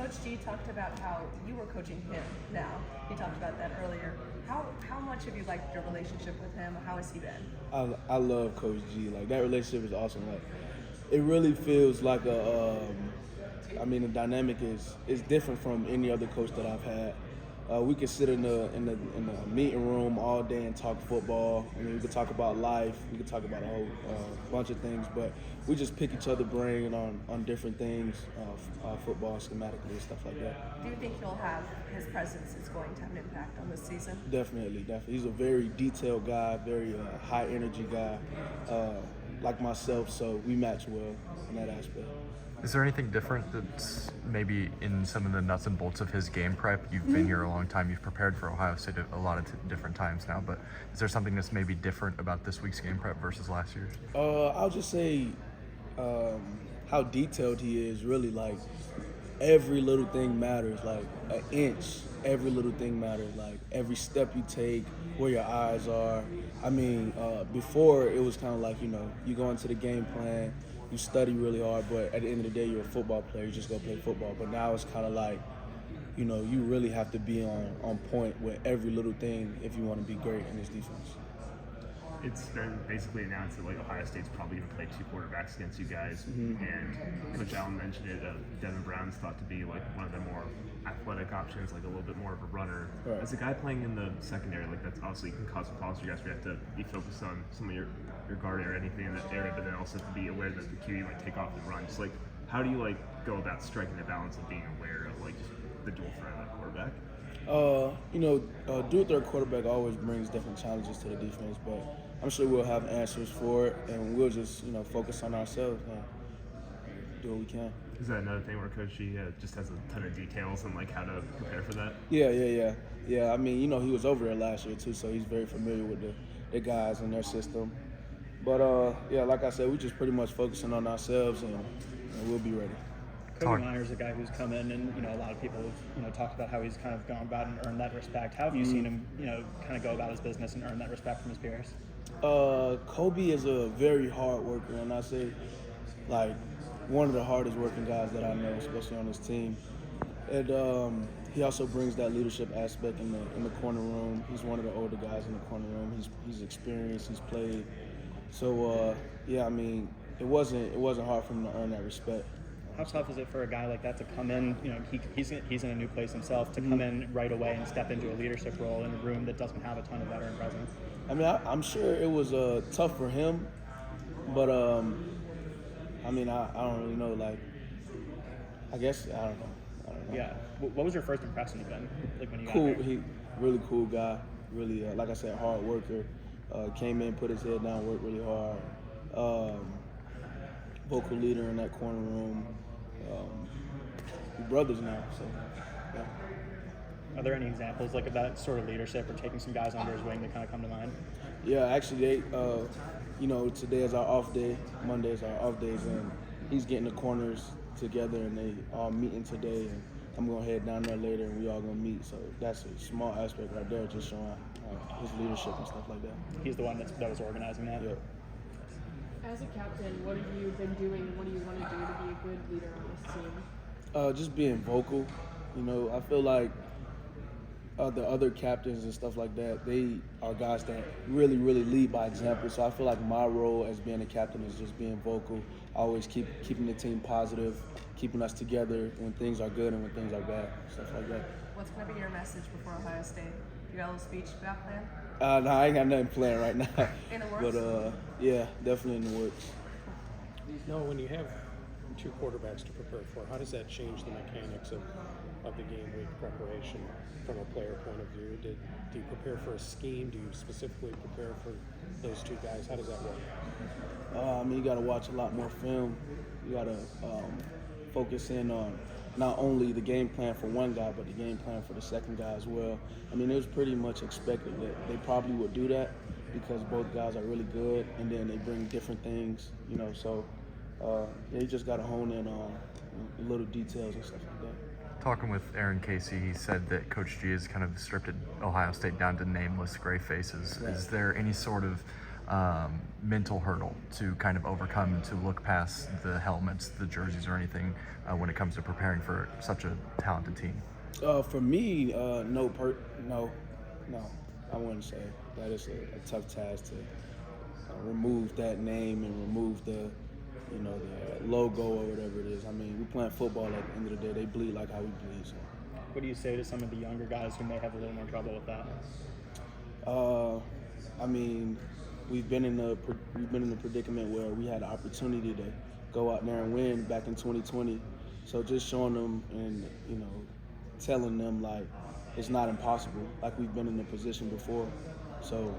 Coach G talked about how you were coaching him now. He talked about that earlier. How much have you liked your relationship with him? How has he been? I love Coach G. Like, that relationship is awesome. Like, it really feels like the dynamic is different from any other coach that I've had. We could sit in the meeting room all day and talk football. I mean, we could talk about life. We could talk about a whole bunch of things, but we just pick each other's brain on different things, football, schematically, and stuff like that. Do you think he'll have his presence is going to have an impact on this season? Definitely. He's a very detailed guy, very high energy guy, like myself. So we match well in that aspect. Is there anything different that's maybe in some of the nuts and bolts of his game prep? You've been here a long time. You've prepared for Ohio State a lot of different times now. But is there something that's maybe different about this week's game prep versus last year's? I'll just say how detailed he is. Really, like, every little thing matters. Like an inch, every little thing matters. Like every step you take, where your eyes are. I mean, before it was kind of like, you go into the game plan. You study really hard, but at the end of the day, you're a football player. You just go play football. But now it's kind of like, you really have to be on point with every little thing if you want to be great in this defense. It's been basically announced that Ohio State's probably going to play 2 quarterbacks against you guys, and Coach Allen mentioned it. Devin Brown's thought to be one of the more athletic options, a little bit more of a runner. Right. As a guy playing in the secondary, that's obviously can cause some problems for you guys. We have to be focused on some of your guard or anything in that area, but then also to be aware that the QB might take off and run. Just how do you go about striking the balance of being aware of just the dual threat of that quarterback? Dual threat quarterback always brings different challenges to the defense, but I'm sure we'll have answers for it, and we'll just focus on ourselves and do what we can. Is that another thing where Coach G just has a ton of details on how to prepare for that? Yeah. I mean, he was over there last year too, so he's very familiar with the guys and their system. But like I said, we just pretty much focusing on ourselves, and we'll be ready. Kobe Miner's a guy who's come in, and a lot of people have talked about how he's kind of gone about and earned that respect. How have you seen him kind of go about his business and earn that respect from his peers? Kobe is a very hard worker, and I say one of the hardest working guys that I know, especially on this team. And he also brings that leadership aspect in the corner room. He's one of the older guys in the corner room. He's experienced. He's played. So I mean, it wasn't hard for him to earn that respect. How tough is it for a guy like that to come in? He's in a new place himself, to come in right away and step into a leadership role in a room that doesn't have a ton of veteran presence. I mean, I'm sure it was tough for him, but I mean, I don't really know. I guess I don't know. Yeah. What was your first impression of him? When you cool. got there? He really cool guy. Really, like I said, hard worker. Came in, put his head down, worked really hard. Vocal leader in that corner room. We're brothers now, so yeah. Are there any examples of that sort of leadership or taking some guys under his wing that kind of come to mind? Yeah, actually, today is our off day. Monday is our off days, and he's getting the corners together, and they all meeting today. And I'm gonna head down there later, and we all gonna meet. So that's a small aspect right there, just showing his leadership and stuff like that. He's the one that was organizing that. Yeah. As a captain, what have you been doing, and what do you want to do to be a good leader on this team? Just being vocal. I feel like the other captains and stuff like that, they are guys that really, really lead by example. So I feel like my role as being a captain is just being vocal, always keeping the team positive, keeping us together when things are good and when things are bad, stuff like that. What's going to be your message before Ohio State? You got a little speech you got planned? No, I ain't got nothing planned right now. In the works? But yeah, definitely in the works. No, when you have 2 quarterbacks to prepare for, how does that change the mechanics of the game week preparation from a player point of view? Do you prepare for a scheme? Do you specifically prepare for those 2 guys? How does that work? I mean, you got to watch a lot more film. You got to focus in on not only the game plan for one guy, but the game plan for the second guy as well. I mean, it was pretty much expected that they probably would do that because both guys are really good, and then they bring different things, so you just got to hone in on little details and stuff like that. Talking with Aaron Casey, he said that Coach G has kind of stripped Ohio State down to nameless gray faces. Right. Is there any sort of mental hurdle to kind of overcome to look past the helmets, the jerseys, or anything when it comes to preparing for such a talented team? For me, no, I wouldn't say that is a tough task to remove that name and remove the logo or whatever it is. I mean, we're playing football at the end of the day. They bleed like how we bleed. So. What do you say to some of the younger guys who may have a little more trouble with that? I mean, we've been in the predicament where we had the opportunity to go out there and win back in 2020. So just showing them and telling them like it's not impossible. Like we've been in the position before. So